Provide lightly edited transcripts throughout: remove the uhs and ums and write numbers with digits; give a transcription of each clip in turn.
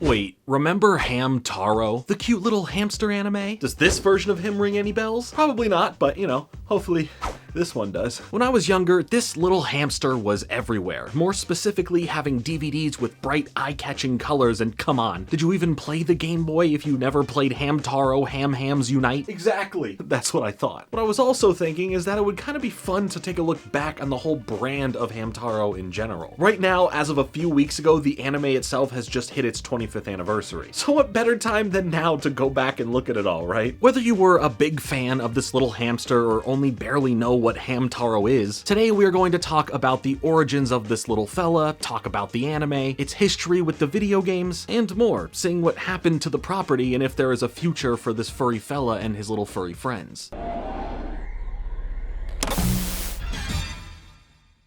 Wait, remember Hamtaro? The cute little hamster anime? Does this version of him ring any bells? Probably not, but hopefully this one does. When I was younger, this little hamster was everywhere. More specifically, having DVDs with bright, eye-catching colors, and come on, did you even play the Game Boy if you never played Hamtaro Ham Hams Unite? Exactly. That's what I thought. What I was also thinking is that it would kind of be fun to take a look back on the whole brand of Hamtaro in general. Right now, as of a few weeks ago, the anime itself has just hit its 25th anniversary. So what better time than now to go back and look at it all, right? Whether you were a big fan of this little hamster or only barely know what Hamtaro is, today we are going to talk about the origins of this little fella, talk about the anime, its history with the video games, and more, seeing what happened to the property and if there is a future for this furry fella and his little furry friends.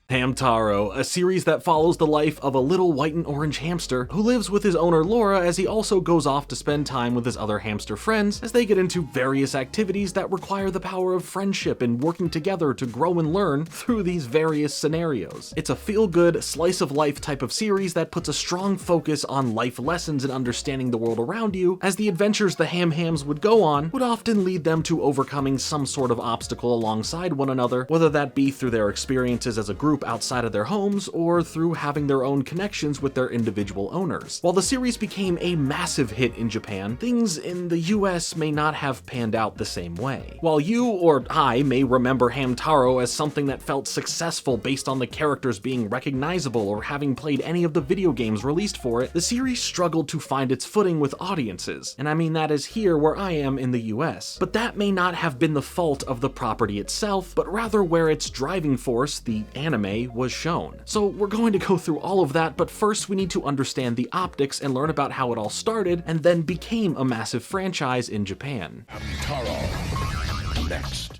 Hamtaro, a series that follows the life of a little white and orange hamster who lives with his owner Laura as he also goes off to spend time with his other hamster friends as they get into various activities that require the power of friendship and working together to grow and learn through these various scenarios. It's a feel-good, slice-of-life type of series that puts a strong focus on life lessons and understanding the world around you, as the adventures the Ham-Hams would go on would often lead them to overcoming some sort of obstacle alongside one another, whether that be through their experiences as a group outside of their homes or through having their own connections with their individual owners. While the series became a massive hit in Japan, things in the US may not have panned out the same way. While you or I may remember Hamtaro as something that felt successful based on the characters being recognizable or having played any of the video games released for it, the series struggled to find its footing with audiences, and I mean that is here where I am in the US. But that may not have been the fault of the property itself, but rather where its driving force, the anime, was shown. So we're going to go through all of that, but first we need to understand the optics and learn about how it all started and then became a massive franchise in Japan. Hamtaro. Next.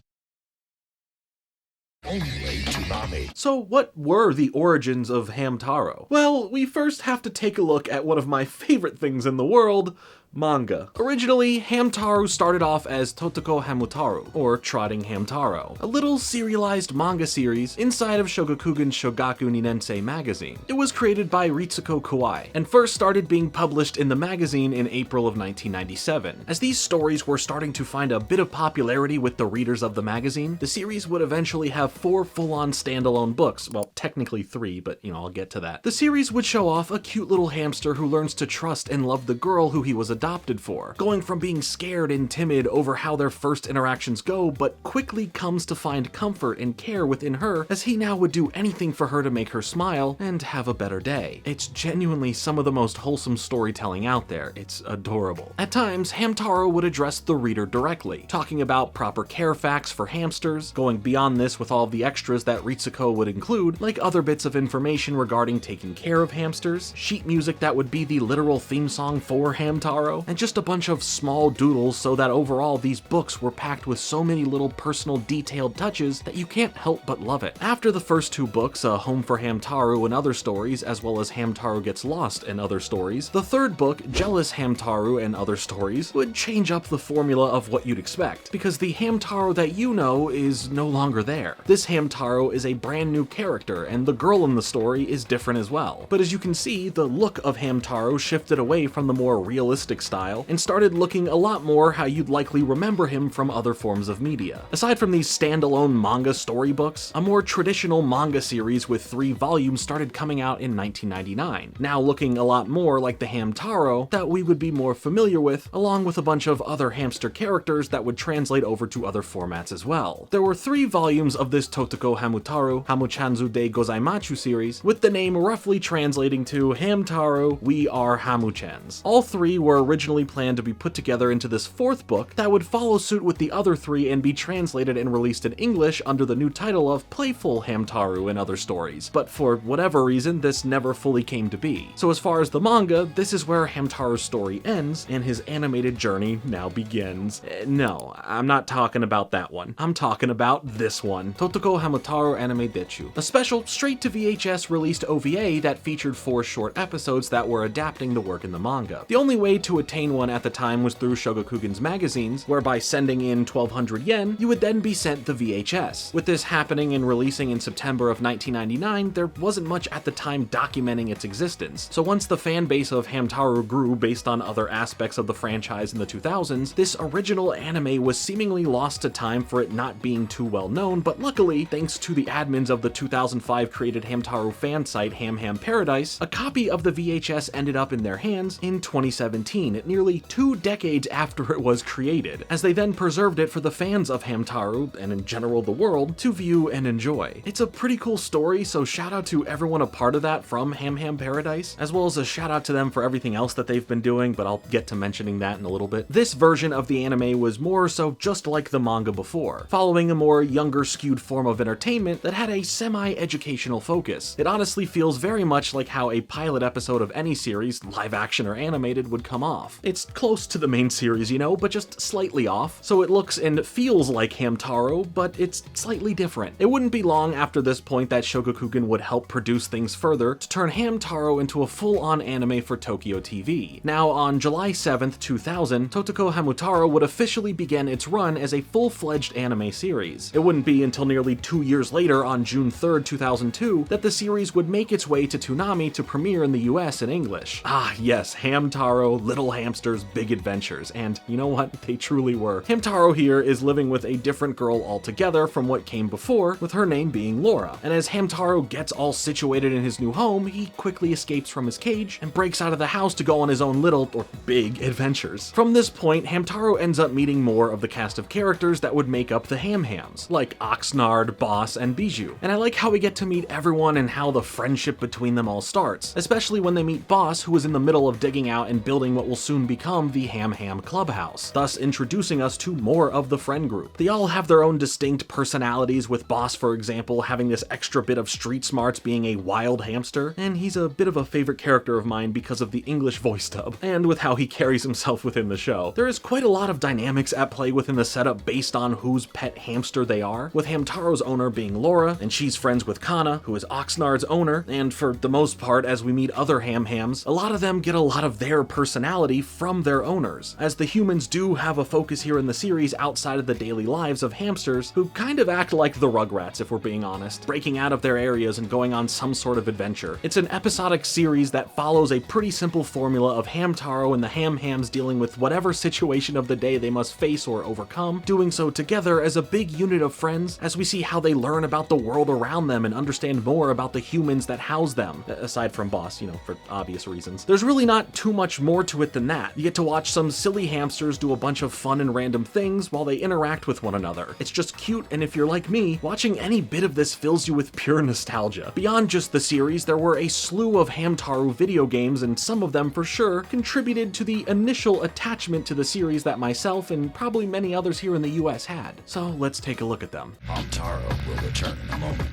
Only Toonami. So what were the origins of Hamtaro? Well, we first have to take a look at one of my favorite things in the world, manga. Originally, Hamtaro started off as Totoko Hamutaro, or Trotting Hamtaro, a little serialized manga series inside of Shogakukan Shogaku Ninensei magazine. It was created by Ritsuko Kawai, and first started being published in the magazine in April of 1997. As these stories were starting to find a bit of popularity with the readers of the magazine, the series would eventually have 4 full-on standalone books, well, technically 3, but I'll get to that. The series would show off a cute little hamster who learns to trust and love the girl who he was adopted for, going from being scared and timid over how their first interactions go, but quickly comes to find comfort and care within her as he now would do anything for her to make her smile and have a better day. It's genuinely some of the most wholesome storytelling out there. It's adorable. At times, Hamtaro would address the reader directly, talking about proper care facts for hamsters, going beyond this with all the extras that Ritsuko would include, like other bits of information regarding taking care of hamsters, sheet music that would be the literal theme song for Hamtaro, and just a bunch of small doodles so that overall these books were packed with so many little personal detailed touches that you can't help but love it. After the first 2 books, A Home for Hamtaro and Other Stories, as well as Hamtaro Gets Lost and Other Stories, the 3rd book, Jealous Hamtaro and Other Stories, would change up the formula of what you'd expect, because the Hamtaro that you know is no longer there. This Hamtaro is a brand new character, and the girl in the story is different as well. But as you can see, the look of Hamtaro shifted away from the more realistic style and started looking a lot more how you'd likely remember him from other forms of media. Aside from these standalone manga storybooks, a more traditional manga series with 3 volumes started coming out in 1999, now looking a lot more like the Hamtaro that we would be more familiar with, along with a bunch of other hamster characters that would translate over to other formats as well. There were 3 volumes of this Totoko Hamutaro Hamuchanzu de Gozaimachu series, with the name roughly translating to Hamtaro, We Are Hamuchans. All 3 were originally planned to be put together into this 4th book that would follow suit with the other 3 and be translated and released in English under the new title of Playful Hamtaro and Other Stories, but for whatever reason this never fully came to be. So as far as the manga, this is where Hamtaro's story ends and his animated journey now begins. No, I'm not talking about that one. I'm talking about this one, Totoko Hamutaro Anime Dechu, a special straight to VHS released OVA that featured 4 short episodes that were adapting the work in the manga. The only way to to attain one at the time was through Shogakukan's magazines, where by sending in 1,200 yen, you would then be sent the VHS. With this happening and releasing in September of 1999, there wasn't much at the time documenting its existence. So once the fan base of Hamtaro grew based on other aspects of the franchise in the 2000s, this original anime was seemingly lost to time for it not being too well known, but luckily, thanks to the admins of the 2005 created Hamtaro fan site Ham Ham Paradise, a copy of the VHS ended up in their hands in 2017, nearly 2 decades after it was created, as they then preserved it for the fans of Hamtaro, and in general the world, to view and enjoy. It's a pretty cool story, so shout out to everyone a part of that from Ham Ham Paradise, as well as a shout out to them for everything else that they've been doing, but I'll get to mentioning that in a little bit. This version of the anime was more so just like the manga before, following a more younger skewed form of entertainment that had a semi-educational focus. It honestly feels very much like how a pilot episode of any series, live action or animated, would come off. It's close to the main series, you know, but just slightly off, so it looks and feels like Hamtaro, but it's slightly different. It wouldn't be long after this point that Shogakukan would help produce things further to turn Hamtaro into a full-on anime for Tokyo TV. Now, on July 7th, 2000, Totoko Hamtaro would officially begin its run as a full-fledged anime series. It wouldn't be until nearly 2 years later, on June 3rd, 2002, that the series would make its way to Toonami to premiere in the US in English. Ah yes, Hamtaro, Little Hamsters, Big Adventures, and you know what? They truly were. Hamtaro here is living with a different girl altogether from what came before, with her name being Laura. And as Hamtaro gets all situated in his new home, he quickly escapes from his cage and breaks out of the house to go on his own little, or big, adventures. From this point, Hamtaro ends up meeting more of the cast of characters that would make up the Ham Hams, like Oxnard, Boss, and Bijou. And I like how we get to meet everyone and how the friendship between them all starts, especially when they meet Boss, who is in the middle of digging out and building what will soon become the Ham Ham Clubhouse, thus introducing us to more of the friend group. They all have their own distinct personalities, with Boss, for example, having this extra bit of street smarts being a wild hamster, and he's a bit of a favorite character of mine because of the English voice dub, and with how he carries himself within the show. There is quite a lot of dynamics at play within the setup based on whose pet hamster they are, with Hamtaro's owner being Laura, and she's friends with Kana, who is Oxnard's owner, and for the most part, as we meet other Ham Hams, a lot of them get a lot of their personality from their owners, as the humans do have a focus here in the series outside of the daily lives of hamsters, who kind of act like the Rugrats, if we're being honest, breaking out of their areas and going on some sort of adventure. It's an episodic series that follows a pretty simple formula of Hamtaro and the Ham Hams dealing with whatever situation of the day they must face or overcome, doing so together as a big unit of friends, as we see how they learn about the world around them and understand more about the humans that house them, aside from Boss, you know, for obvious reasons. There's really not too much more to it than that. You get to watch some silly hamsters do a bunch of fun and random things while they interact with one another. It's just cute, and if you're like me, watching any bit of this fills you with pure nostalgia. Beyond just the series, there were a slew of Hamtaro video games, and some of them for sure contributed to the initial attachment to the series that myself and probably many others here in the US had. So let's take a look at them. Hamtaro will return in a moment.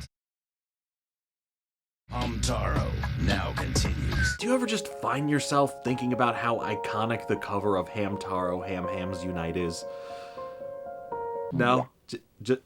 Hamtaro now continues. Do you ever just find yourself thinking about how iconic the cover of Hamtaro Ham Hams Unite is? No?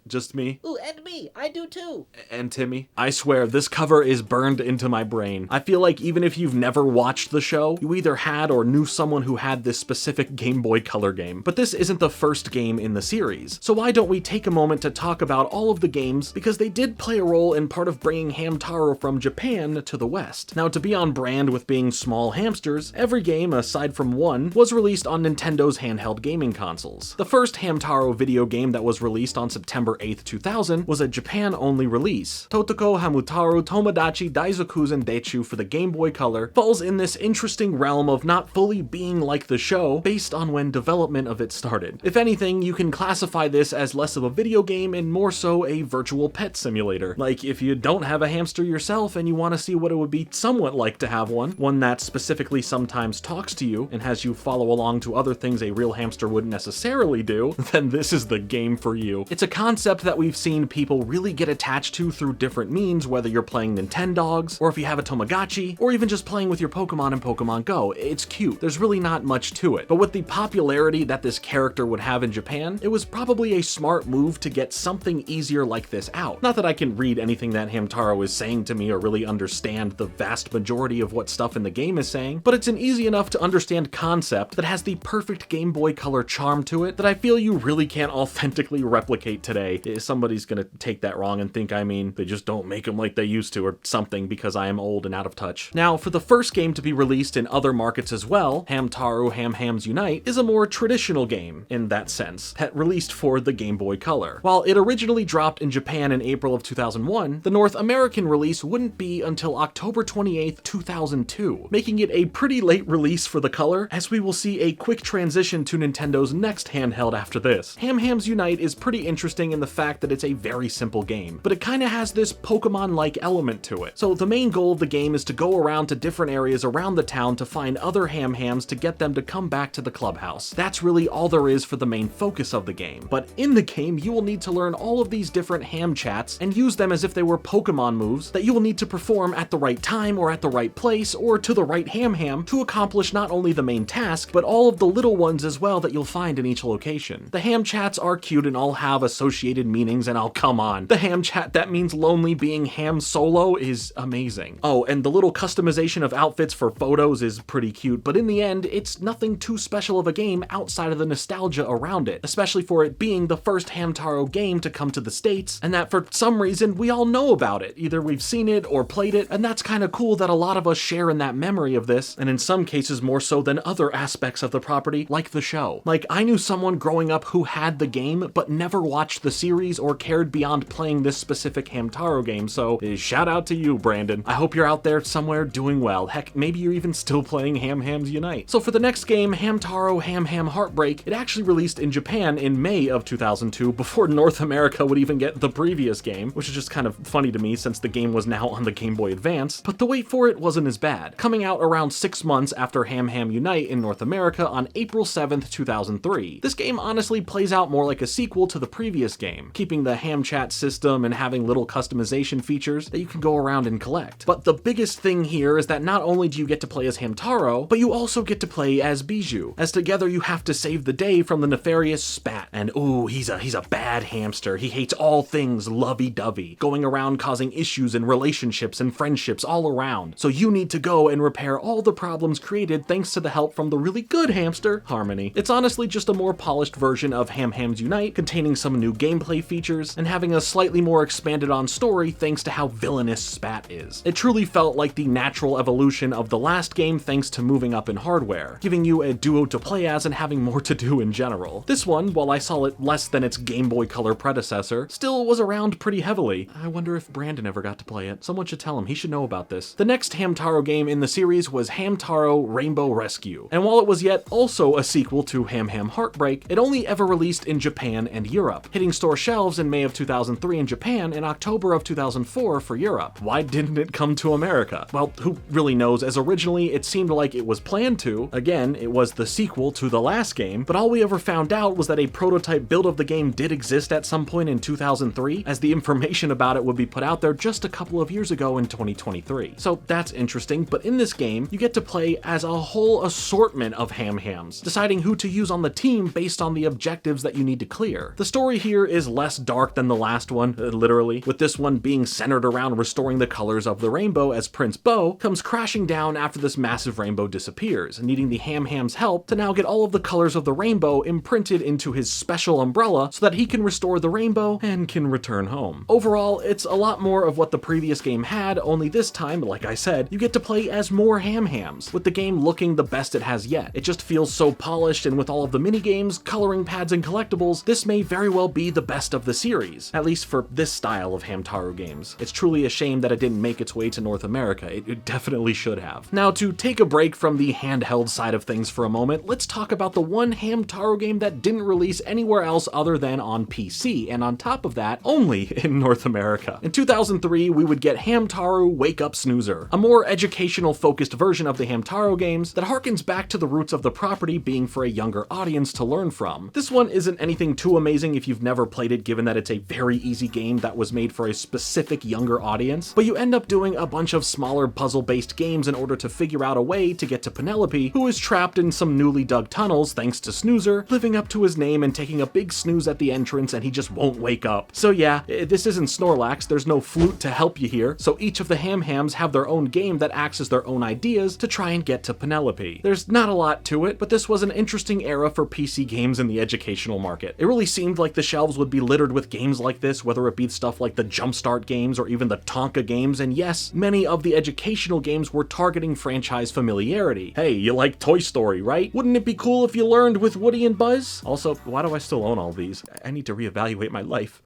Just me? Ooh, and me. I do too. And Timmy? I swear, this cover is burned into my brain. I feel like even if you've never watched the show, you either had or knew someone who had this specific Game Boy Color game. But this isn't the first game in the series. So why don't we take a moment to talk about all of the games, because they did play a role in part of bringing Hamtaro from Japan to the West. Now, to be on brand with being small hamsters, every game, aside from one, was released on Nintendo's handheld gaming consoles. The first Hamtaro video game that was released on September 8th, 2000 was a Japan-only release. Totoko Hamtaro Tomodachi Daizokuzen Dechu for the Game Boy Color falls in this interesting realm of not fully being like the show based on when development of it started. If anything, you can classify this as less of a video game and more so a virtual pet simulator. Like if you don't have a hamster yourself and you want to see what it would be somewhat like to have one that specifically sometimes talks to you and has you follow along to other things a real hamster wouldn't necessarily do, then this is the game for you. It's a concept that we've seen people really get attached to through different means, whether you're playing Nintendogs, or if you have a Tamagotchi, or even just playing with your Pokemon in Pokemon Go. It's cute. There's really not much to it. But with the popularity that this character would have in Japan, it was probably a smart move to get something easier like this out. Not that I can read anything that Hamtaro is saying to me or really understand the vast majority of what stuff in the game is saying, but it's an easy enough to understand concept that has the perfect Game Boy Color charm to it that I feel you really can't authentically replicate today. Somebody's gonna take that wrong and think I mean they just don't make them like they used to or something because I am old and out of touch. Now, for the first game to be released in other markets as well, Hamtaro Ham Hams Unite is a more traditional game in that sense, released for the Game Boy Color. While it originally dropped in Japan in April of 2001, the North American release wouldn't be until October 28th, 2002, making it a pretty late release for the Color, as we will see a quick transition to Nintendo's next handheld after this. Ham Hams Unite is pretty interesting in the fact that it's a very simple game, but it kinda has this Pokemon-like element to it. So the main goal of the game is to go around to different areas around the town to find other Ham Hams to get them to come back to the clubhouse. That's really all there is for the main focus of the game. But in the game, you will need to learn all of these different ham chats and use them as if they were Pokemon moves that you will need to perform at the right time or at the right place or to the right Ham Ham to accomplish not only the main task, but all of the little ones as well that you'll find in each location. The ham chats are cute and all have associated meanings, and come on. The ham chat that means lonely being ham solo is amazing. Oh, and the little customization of outfits for photos is pretty cute, but in the end, it's nothing too special of a game outside of the nostalgia around it, especially for it being the first Hamtaro game to come to the States, and that for some reason we all know about it. Either we've seen it or played it, and that's kind of cool that a lot of us share in that memory of this, and in some cases more so than other aspects of the property, like the show. Like, I knew someone growing up who had the game, but never watched the series or cared beyond playing this specific Hamtaro game, so shout out to you, Brandon. I hope you're out there somewhere doing well. Heck, maybe you're even still playing Ham Hams Unite. So for the next game, Hamtaro Ham Ham Heartbreak, it actually released in Japan in May of 2002, before North America would even get the previous game, which is just kind of funny to me since the game was now on the Game Boy Advance, but the wait for it wasn't as bad, coming out around 6 months after Ham Ham Unite in North America on April 7th, 2003. This game honestly plays out more like a sequel to the previous game, keeping the ham chat system and having little customization features that you can go around and collect. But the biggest thing here is that not only do you get to play as Hamtaro, but you also get to play as Bijou, as together you have to save the day from the nefarious Spat. And ooh, he's a bad hamster. He hates all things lovey-dovey, going around causing issues in relationships and friendships all around. So you need to go and repair all the problems created thanks to the help from the really good hamster, Harmony. It's honestly just a more polished version of Ham Hams Unite, containing some new gameplay features and having a slightly more expanded on story thanks to how villainous Spat is. It truly felt like the natural evolution of the last game thanks to moving up in hardware, giving you a duo to play as and having more to do in general. This one, while I saw it less than its Game Boy Color predecessor, still was around pretty heavily. I wonder if Brandon ever got to play it. Someone should tell him, he should know about this. The next Hamtaro game in the series was Hamtaro Rainbow Rescue, and while it was yet also a sequel to Ham Ham Heartbreak, it only ever released in Japan and Europe, hitting store shelves in May of 2003 in Japan and October of 2004 for Europe. Why didn't it come to America? Well, who really knows, as originally it seemed like it was planned to. Again, it was the sequel to the last game, but all we ever found out was that a prototype build of the game did exist at some point in 2003, as the information about it would be put out there just a couple of years ago in 2023. So that's interesting, but in this game, you get to play as a whole assortment of Ham Hams, deciding who to use on the team based on the objectives that you need to clear. The story here is less dark than the last one, literally, with this one being centered around restoring the colors of the rainbow as Prince Bo comes crashing down after this massive rainbow disappears, needing the Ham Ham's help to now get all of the colors of the rainbow imprinted into his special umbrella so that he can restore the rainbow and can return home. Overall, it's a lot more of what the previous game had, only this time, like I said, you get to play as more Ham Hams, with the game looking the best it has yet. It just feels so polished, and with all of the minigames, coloring pads, and collectibles, this may very well be the best of the series, at least for this style of Hamtaro games. It's truly a shame that it didn't make its way to North America. It definitely should have. Now, to take a break from the handheld side of things for a moment, let's talk about the one Hamtaro game that didn't release anywhere else other than on PC, and on top of that, only in North America. In 2003, we would get Hamtaro Wake Up Snoozer, a more educational-focused version of the Hamtaro games that harkens back to the roots of the property being for a younger audience to learn from. This one isn't anything too amazing if you've never played it, given that it's a very easy game that was made for a specific younger audience, but you end up doing a bunch of smaller puzzle-based games in order to figure out a way to get to Penelope, who is trapped in some newly dug tunnels thanks to Snoozer living up to his name and taking a big snooze at the entrance, and he just won't wake up. So yeah, this isn't Snorlax, there's no flute to help you here, so each of the Ham-Hams have their own game that acts as their own ideas to try and get to Penelope. There's not a lot to it, but this was an interesting era for PC games in the educational market. It really seemed like the shelves would be littered with games like this, whether it be stuff like the Jumpstart games or even the Tonka games, and yes, many of the educational games were targeting franchise familiarity. Hey, you like Toy Story, right? Wouldn't it be cool if you learned with Woody and Buzz? Also, why do I still own all these? I need to reevaluate my life.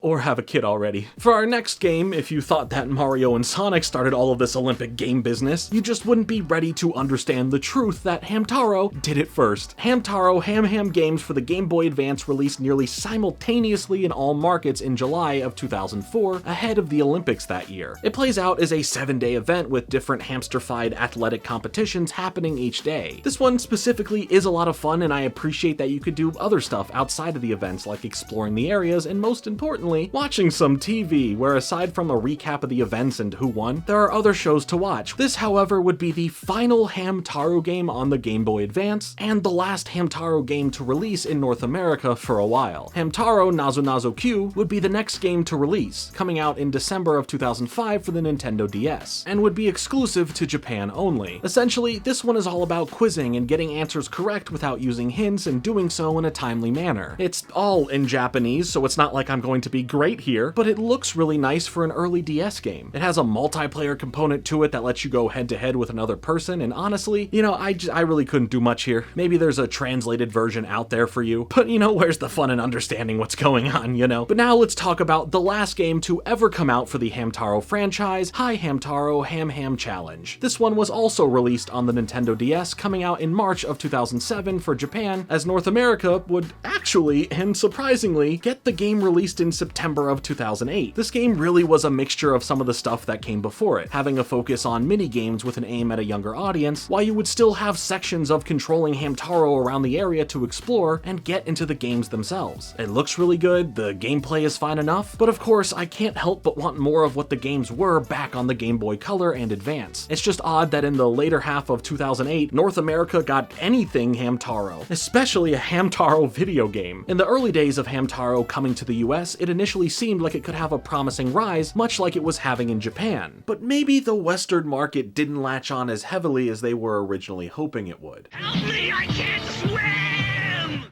Or have a kid already. For our next game, if you thought that Mario and Sonic started all of this Olympic game business, you just wouldn't be ready to understand the truth that Hamtaro did it first. Hamtaro Ham games for the Game Boy Advance released nearly simultaneously in all markets in July of 2004, ahead of the Olympics that year. It plays out as a 7-day event with different hamsterfied athletic competitions happening each day. This one specifically is a lot of fun, and I appreciate that you could do other stuff outside of the events, like exploring the areas and, most importantly, watching some TV, where aside from a recap of the events and who won, there are other shows to watch. This, however, would be the final Hamtaro game on the Game Boy Advance, and the last Hamtaro game to release in North America for a while. Hamtaro Nazo Nazo Q would be the next game to release, coming out in December of 2005 for the Nintendo DS, and would be exclusive to Japan only. Essentially, this one is all about quizzing and getting answers correct without using hints, and doing so in a timely manner. It's all in Japanese, so it's not like I'm going to be great here, but it looks really nice for an early DS game. It has a multiplayer component to it that lets you go head-to-head with another person, and honestly, you know, I really couldn't do much here. Maybe there's a translated version out there for you, but you know, where's the fun in understanding what's going on, you know? But now let's talk about the last game to ever come out for the Hamtaro franchise, Hi Hamtaro Ham Challenge. This one was also released on the Nintendo DS, coming out in March of 2007 for Japan, as North America would actually, and surprisingly, get the game released in September of 2008. This game really was a mixture of some of the stuff that came before it, having a focus on mini-games with an aim at a younger audience, while you would still have sections of controlling Hamtaro around the area to explore and get into the games themselves. It looks really good, the gameplay is fine enough, but of course I can't help but want more of what the games were back on the Game Boy Color and Advance. It's just odd that in the later half of 2008, North America got anything Hamtaro, especially a Hamtaro video game. In the early days of Hamtaro coming to the US, it initially seemed like it could have a promising rise, much like it was having in Japan. But maybe the Western market didn't latch on as heavily as they were originally hoping it would. Help me, I can't swim!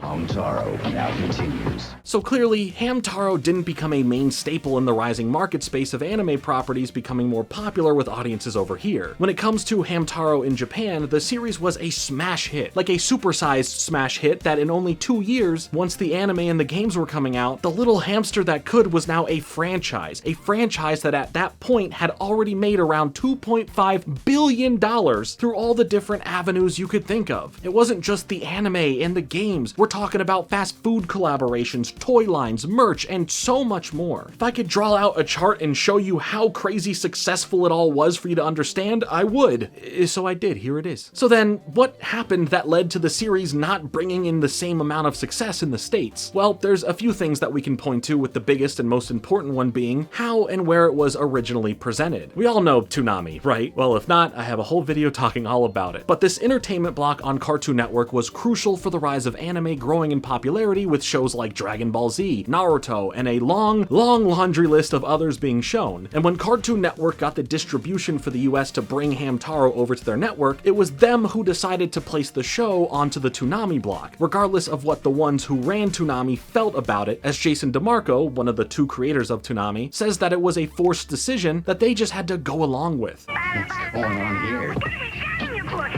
Hamtaro now continues. So clearly, Hamtaro didn't become a main staple in the rising market space of anime properties becoming more popular with audiences over here. When it comes to Hamtaro in Japan, the series was a smash hit, like a supersized smash hit that in only 2 years, once the anime and the games were coming out, the little hamster that could was now a franchise that at that point had already made around $2.5 billion through all the different avenues you could think of. It wasn't just the anime and the games. We're talking about fast food collaborations, toy lines, merch, and so much more. If I could draw out a chart and show you how crazy successful it all was for you to understand, I would. So I did, here it is. So then, what happened that led to the series not bringing in the same amount of success in the States? Well, there's a few things that we can point to, with the biggest and most important one being how and where it was originally presented. We all know Toonami, right? Well, if not, I have a whole video talking all about it. But this entertainment block on Cartoon Network was crucial for the rise of anime growing in popularity, with shows like Dragon Ball Z, Naruto, and a long laundry list of others being shown. And when Cartoon Network got the distribution for the US to bring Hamtaro over to their network, it was them who decided to place the show onto the Toonami block, regardless of what the ones who ran Toonami felt about it, as Jason DeMarco, one of the 2 creators of Toonami, says that it was a forced decision that they just had to go along with. What's going on here?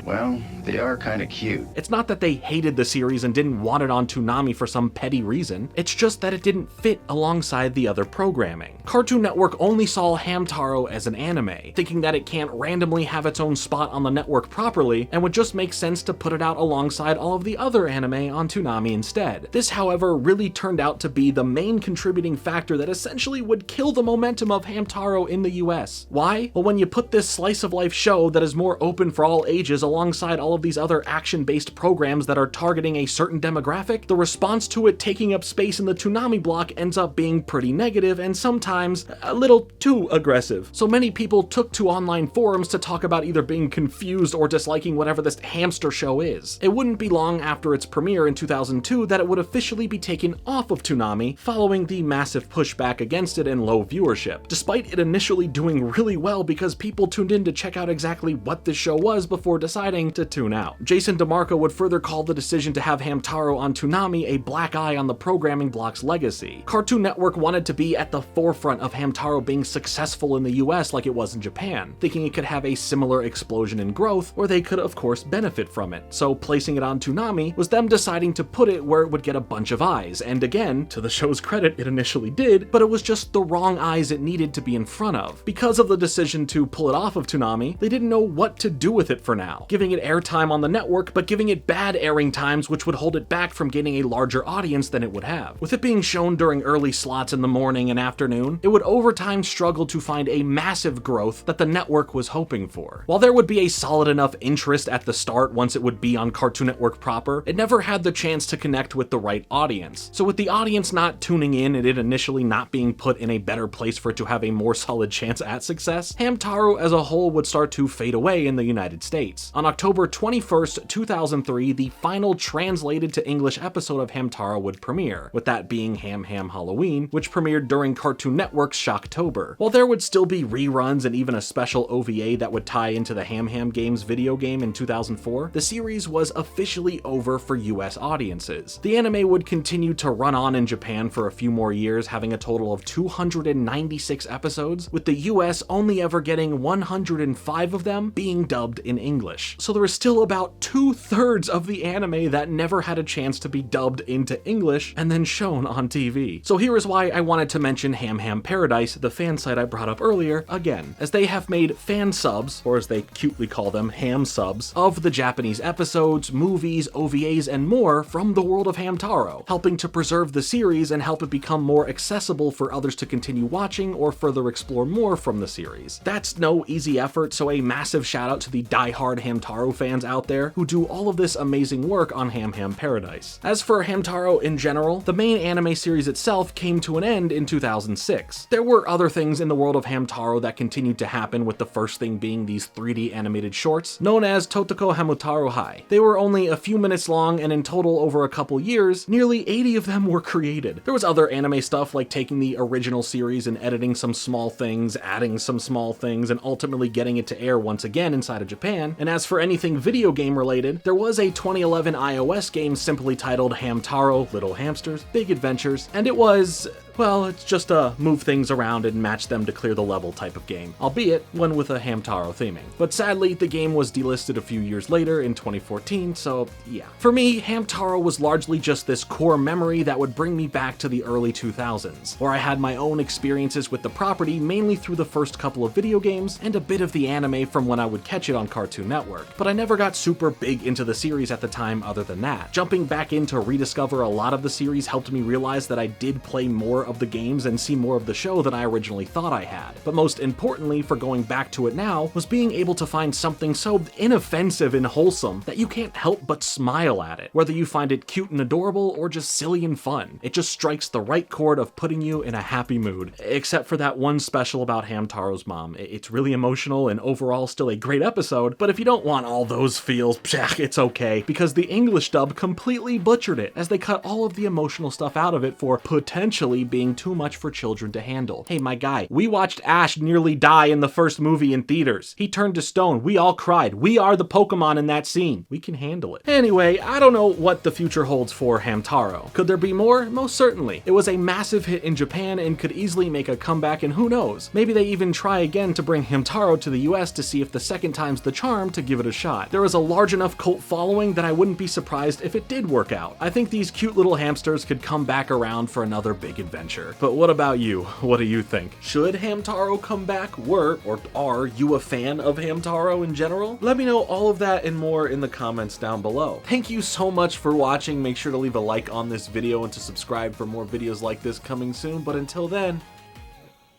Well, they are kind of cute. It's not that they hated the series and didn't want it on Toonami for some petty reason, it's just that it didn't fit alongside the other programming. Cartoon Network only saw Hamtaro as an anime, thinking that it can't randomly have its own spot on the network properly, and would just make sense to put it out alongside all of the other anime on Toonami instead. This, however, really turned out to be the main contributing factor that essentially would kill the momentum of Hamtaro in the US. Why? Well, when you put this slice of life show that is more open for all ages alongside all of these other action-based programs that are targeting a certain demographic, the response to it taking up space in the Toonami block ends up being pretty negative and sometimes a little too aggressive. So many people took to online forums to talk about either being confused or disliking whatever this hamster show is. It wouldn't be long after its premiere in 2002 that it would officially be taken off of Toonami, following the massive pushback against it and low viewership, despite it initially doing really well because people tuned in to check out exactly what this show was before deciding to tune out. Jason DeMarco would further call the decision to have Hamtaro on Toonami a black eye on the programming block's legacy. Cartoon Network wanted to be at the forefront of Hamtaro being successful in the US like it was in Japan, thinking it could have a similar explosion in growth where they could of course benefit from it. So placing it on Toonami was them deciding to put it where it would get a bunch of eyes, and again, to the show's credit, it initially did, but it was just the wrong eyes it needed to be in front of. Because of the decision to pull it off of Toonami, they didn't know what to do with it for now, giving it airtime on the network, but giving it bad airing times which would hold it back from gaining a larger audience than it would have. With it being shown during early slots in the morning and afternoon, it would over time struggle to find a massive growth that the network was hoping for. While there would be a solid enough interest at the start once it would be on Cartoon Network proper, it never had the chance to connect with the right audience. So with the audience not tuning in and it initially not being put in a better place for it to have a more solid chance at success, Hamtaro as a whole would start to fade away in the United States. On October 21st, 2003, the final translated to English episode of Hamtaro would premiere, with that being Ham Ham Halloween, which premiered during Cartoon Network's Shocktober. While there would still be reruns and even a special OVA that would tie into the Ham Ham Games video game in 2004, the series was officially over for US audiences. The anime would continue to run on in Japan for a few more years, having a total of 296 episodes, with the US only ever getting 105 of them being dubbed in English. So there is still about 2/3 of the anime that never had a chance to be dubbed into English and then shown on TV. So here is why I wanted to mention Ham Ham Paradise, the fan site I brought up earlier, again, as they have made fan subs, or as they cutely call them, ham subs, of the Japanese episodes, movies, OVAs, and more from the world of Hamtaro, helping to preserve the series and help it become more accessible for others to continue watching or further explore more from the series. That's no easy effort, so a massive shout out to the die-hard Hamtaro fans out there who do all of this amazing work on Ham Ham Paradise. As for Hamtaro in general, the main anime series itself came to an end in 2006. There were other things in the world of Hamtaro that continued to happen, with the first thing being these 3D animated shorts known as Totoko Hamtaro High. They were only a few minutes long, and in total over a couple years, nearly 80 of them were created. There was other anime stuff like taking the original series and editing some small things, adding some small things, and ultimately getting it to air once again inside of Japan. And as for anything video game related, there was a 2011 iOS game simply titled Hamtaro Little Hamsters Big Adventures, and it was, well, it's just a move things around and match them to clear the level type of game, albeit one with a Hamtaro theming. But sadly, the game was delisted a few years later in 2014, so yeah. For me, Hamtaro was largely just this core memory that would bring me back to the early 2000s, where I had my own experiences with the property mainly through the first couple of video games and a bit of the anime from when I would catch it on Cartoon Network, but I never got super big into the series at the time other than that. Jumping back in to rediscover a lot of the series helped me realize that I did play more of the games and see more of the show than I originally thought I had. But most importantly for going back to it now was being able to find something so inoffensive and wholesome that you can't help but smile at it. Whether you find it cute and adorable or just silly and fun, it just strikes the right chord of putting you in a happy mood. Except for that one special about Hamtaro's mom. It's really emotional and overall still a great episode, but if you don't want all those feels, it's okay, because the English dub completely butchered it, as they cut all of the emotional stuff out of it for potentially being too much for children to handle. Hey, my guy, we watched Ash nearly die in the first movie in theaters. He turned to stone. We all cried. We are the Pokemon in that scene. We can handle it. Anyway, I don't know what the future holds for Hamtaro. Could there be more? Most certainly. It was a massive hit in Japan and could easily make a comeback, and who knows? Maybe they even try again to bring Hamtaro to the US to see if the second time's the charm to give it a shot. There is a large enough cult following that I wouldn't be surprised if it did work out. I think these cute little hamsters could come back around for another big adventure. But what about you? What do you think? Should Hamtaro come back? Or are you a fan of Hamtaro in general? Let me know all of that and more in the comments down below. Thank you so much for watching. Make sure to leave a like on this video and to subscribe for more videos like this coming soon. But until then,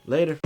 later.